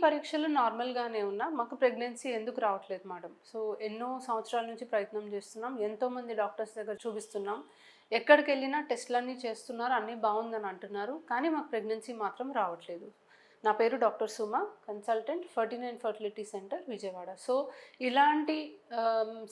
పరీక్షలు నార్మల్‌గానే ఉన్నా, మాకు ప్రెగ్నెన్సీ ఎందుకు రావట్లేదు మేడం. సో, ఎన్నో సంవత్సరాల నుంచి ప్రయత్నం చేస్తున్నాం. ఎంతోమంది డాక్టర్స్ దగ్గర చూపిస్తున్నాం. ఎక్కడికెళ్ళినా టెస్ట్‌లన్నీ చేస్తున్నారు. అన్నీ బావుందని అంటున్నారు. కానీ మాకు ప్రెగ్నెన్సీ మాత్రం రావట్లేదు. నా పేరు doctor Suma, consultant 49 fertility centre Vijayawada. So, ఇలాంటి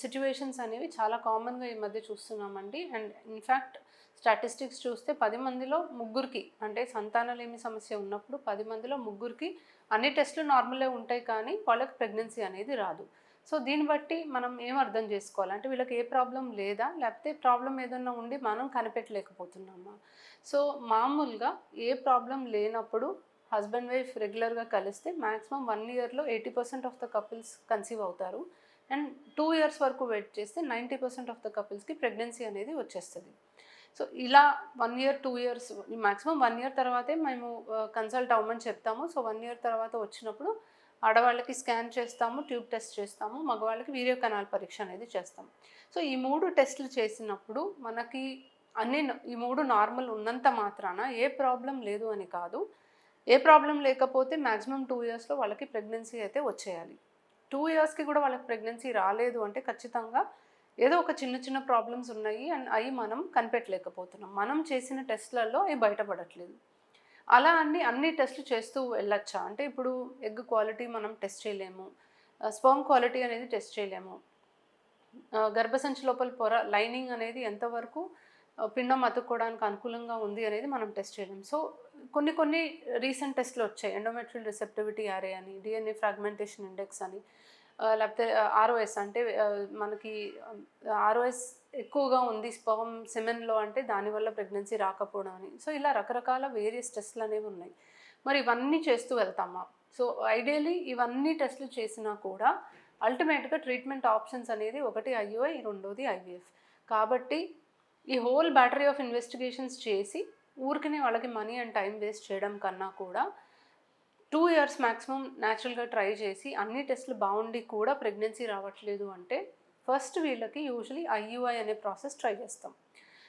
సిట్యుయేషన్స్ అనేవి చాలా కామన్‌గా ఈ మధ్య చూస్తున్నామండి. అండ్ ఇన్‌ఫాక్ట్ స్టాటిస్టిక్స్ చూస్తే 10 మందిలో ముగ్గురికి అంటే సంతానలేమి సమస్య ఉన్నప్పుడు 10 మందిలో ముగ్గురికి అన్ని టెస్టులు నార్మలే ఉంటాయి కానీ వాళ్ళకి ప్రెగ్నెన్సీ అనేది రాదు. సో దీన్ని బట్టి మనం ఏం అర్థం చేసుకోవాలి అంటే వీళ్ళకి ఏ ప్రాబ్లం లేదా లేకపోతే ప్రాబ్లం ఏదన్నా ఉండి మనం కనిపెట్టలేకపోతున్నామా. సో మామూలుగా ఏ ప్రాబ్లం లేనప్పుడు హస్బెండ్ వైఫ్ రెగ్యులర్గా కలిస్తే మ్యాక్సిమం 1 ఇయర్లో 80% ఆఫ్ ద కపుల్స్ కన్సీవ్ అవుతారు. అండ్ 2 ఇయర్స్ వరకు వెయిట్ చేస్తే 90% ఆఫ్ ద కపుల్స్కి ప్రెగ్నెన్సీ అనేది వచ్చేస్తుంది. సో ఇలా 1 ఇయర్ 2 ఇయర్స్ మాక్సిమం 1 ఇయర్ తర్వాతే మేము కన్సల్ట్ అవ్వమని చెప్తాము. సో 1 ఇయర్ తర్వాత వచ్చినప్పుడు ఆడవాళ్ళకి స్కాన్ చేస్తాము, ట్యూబ్ టెస్ట్ చేస్తాము, మగవాళ్ళకి వీర్య కణాల పరీక్ష అనేది చేస్తాం. సో ఈ 3 టెస్టులు చేసినప్పుడు మనకి ఈ 3 నార్మల్ ఉన్నంత మాత్రాన ఏ ప్రాబ్లం లేదు అని కాదు. ఏ ప్రాబ్లం లేకపోతే మ్యాక్సిమం 2 ఇయర్స్లో వాళ్ళకి ప్రెగ్నెన్సీ అయితే వచ్చేయాలి. 2 ఇయర్స్కి కూడా వాళ్ళకి ప్రెగ్నెన్సీ రాలేదు అంటే ఖచ్చితంగా ఏదో ఒక చిన్న చిన్న ప్రాబ్లమ్స్ ఉన్నాయి అండ్ అవి మనం కనిపెట్టలేకపోతున్నాం. మనం చేసిన టెస్ట్లలో అవి బయటపడట్లేదు. అలా అన్ని టెస్టులు చేస్తూ వెళ్ళొచ్చా అంటే ఇప్పుడు ఎగ్ క్వాలిటీ మనం టెస్ట్ చేయలేము, స్పర్మ్ క్వాలిటీ అనేది టెస్ట్ చేయలేము, గర్భసంచి లోపల పొర లైనింగ్ అనేది ఎంతవరకు పిండం అతుక్కోవడానికి అనుకూలంగా ఉంది అనేది మనం టెస్ట్ చేయలేం. సో కొన్ని రీసెంట్ టెస్ట్లు వచ్చాయి. ఎండోమెట్రియల్ రిసెప్టివిటీ యారే అని, డిఎన్ఏ ఫ్రాగ్మెంటేషన్ ఇండెక్స్ అని, లేకపోతే ఆర్ఓఎస్ అంటే మనకి ఆర్ఓఎస్ ఎక్కువగా ఉంది స్పర్మ్ సెమెన్లో అంటే దానివల్ల ప్రెగ్నెన్సీ రాకపోవడం అని. సో ఇలా రకరకాల వేరియస్ టెస్ట్లు అనేవి ఉన్నాయి. మరి ఇవన్నీ చేస్తూ వెళ్తామా? సో ఐడియలీ ఇవన్నీ టెస్టులు చేసినా కూడా అల్టిమేట్గా ట్రీట్మెంట్ ఆప్షన్స్ అనేది ఒకటి ఐయుఐ, రెండోది ఐవీఎఫ్. కాబట్టి ఈ హోల్ బ్యాటరీ ఆఫ్ ఇన్వెస్టిగేషన్స్ చేసి ఊరికనే వాళ్ళకి మనీ అండ్ టైం వేస్ట్ చేయడం కన్నా కూడా 2 ఇయర్స్ మ్యాక్సిమం న్యాచురల్గా ట్రై చేసి అన్ని టెస్టులు బాగుండి కూడా ప్రెగ్నెన్సీ రావట్లేదు అంటే ఫస్ట్ వీళ్ళకి యూజువలీ ఐయుఐ అనే ప్రాసెస్ ట్రై చేస్తాం.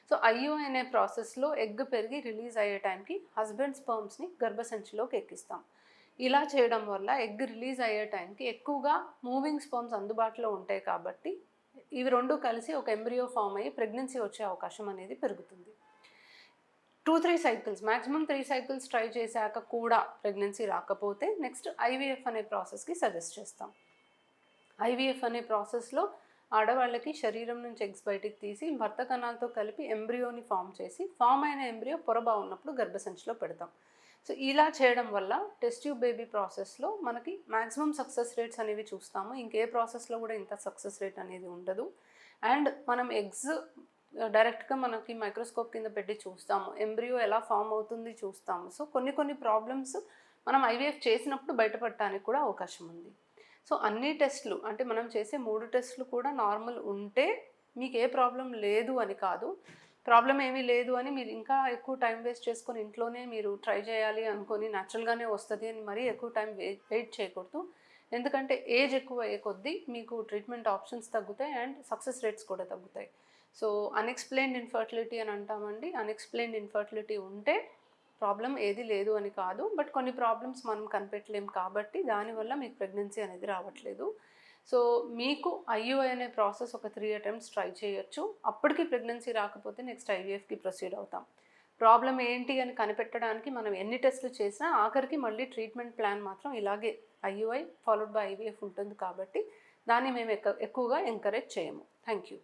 సో ఐయుఐ అనే ప్రాసెస్లో ఎగ్ పెరిగి రిలీజ్ అయ్యే టైంకి హస్బెండ్ స్పర్మ్స్ని గర్భసంచిలోకి ఎక్కిస్తాం. ఇలా చేయడం వల్ల ఎగ్ రిలీజ్ అయ్యే టైంకి ఎక్కువగా మూవింగ్ స్పర్మ్స్ అందుబాటులో ఉంటాయి కాబట్టి ఇవి రెండు కలిసి ఒక ఎంబ్రియో ఫామ్ అయ్యి ప్రెగ్నెన్సీ వచ్చే అవకాశం అనేది పెరుగుతుంది. 2-3 సైకిల్స్ మ్యాక్సిమం 3 సైకిల్స్ ట్రై చేశాక కూడా ప్రెగ్నెన్సీ రాకపోతే నెక్స్ట్ ఐవీఎఫ్ అనే ప్రాసెస్కి సజెస్ట్ చేస్తాం. ఐవీఎఫ్ అనే ప్రాసెస్లో ఆడవాళ్ళకి శరీరం నుంచి ఎగ్స్ బయటికి తీసి భర్త కణాలతో కలిపి ఎంబ్రియోని ఫామ్ చేసి ఫామ్ అయిన ఎంబ్రియో పొర బాగున్నప్పుడు గర్భసంచిలో పెడతాం. సో ఇలా చేయడం వల్ల టెస్ట్ ట్యూబ్ బేబీ ప్రాసెస్లో మనకి మ్యాక్సిమం సక్సెస్ రేట్స్ అనేవి చూస్తాము. ఇంకే ప్రాసెస్లో కూడా ఇంత సక్సెస్ రేట్ అనేది ఉండదు. అండ్ మనం ఎగ్స్ డైరెక్ట్గా మనకి మైక్రోస్కోప్ కింద పెట్టి చూస్తాము, ఎంబ్రియో ఎలా ఫామ్ అవుతుంది చూస్తాము. సో కొన్ని ప్రాబ్లమ్స్ మనం ఐవీఎఫ్ చేసినప్పుడు బయటపడటానికి కూడా అవకాశం ఉంది. సో అన్ని టెస్టులు అంటే మనం చేసే 3 టెస్టులు కూడా నార్మల్ ఉంటే మీకు ఏ ప్రాబ్లం లేదు అని కాదు. ప్రాబ్లం ఏమీ లేదు అని మీరు ఇంకా ఎక్కువ టైం వేస్ట్ చేసుకొని ఇంట్లోనే మీరు ట్రై చేయాలి అనుకొని న్యాచురల్గానే వస్తుంది అని మరీ ఎక్కువ టైం వెయిట్ చేయకూడదు. ఎందుకంటే ఏజ్ ఎక్కువ అయ్యే కొద్దీ మీకు ట్రీట్మెంట్ ఆప్షన్స్ తగ్గుతాయి అండ్ సక్సెస్ రేట్స్ కూడా తగ్గుతాయి. సో అన్ఎక్స్ప్లెయిన్డ్ ఇన్ఫర్టిలిటీ అని అంటామండి. అన్ఎక్స్ప్లెయిన్డ్ ఇన్ఫర్టిలిటీ ఉంటే ప్రాబ్లం ఏది లేదు అని కాదు, బట్ కొన్ని ప్రాబ్లమ్స్ మనం కనిపెట్టలేం కాబట్టి దానివల్ల మీకు ప్రెగ్నెన్సీ అనేది రావట్లేదు. సో మీకు ఐయుఐ అనే ప్రాసెస్ ఒక 3 అటెంప్ట్స్ ట్రై చేయొచ్చు. అప్పటికి ప్రెగ్నెన్సీ రాకపోతే నెక్స్ట్ ఐవీఎఫ్కి ప్రొసీడ్ అవుతాం. ప్రాబ్లం ఏంటి అని కనిపెట్టడానికి మనం ఎన్ని టెస్టులు చేసినా ఆఖరికి మళ్ళీ ట్రీట్మెంట్ ప్లాన్ మాత్రం ఇలాగే ఐయుఐ ఫాలోడ్ బై ఐవీఎఫ్ ఉంటుంది కాబట్టి దాన్ని మేము ఎక్కువగా ఎంకరేజ్ చేయము. Thank you.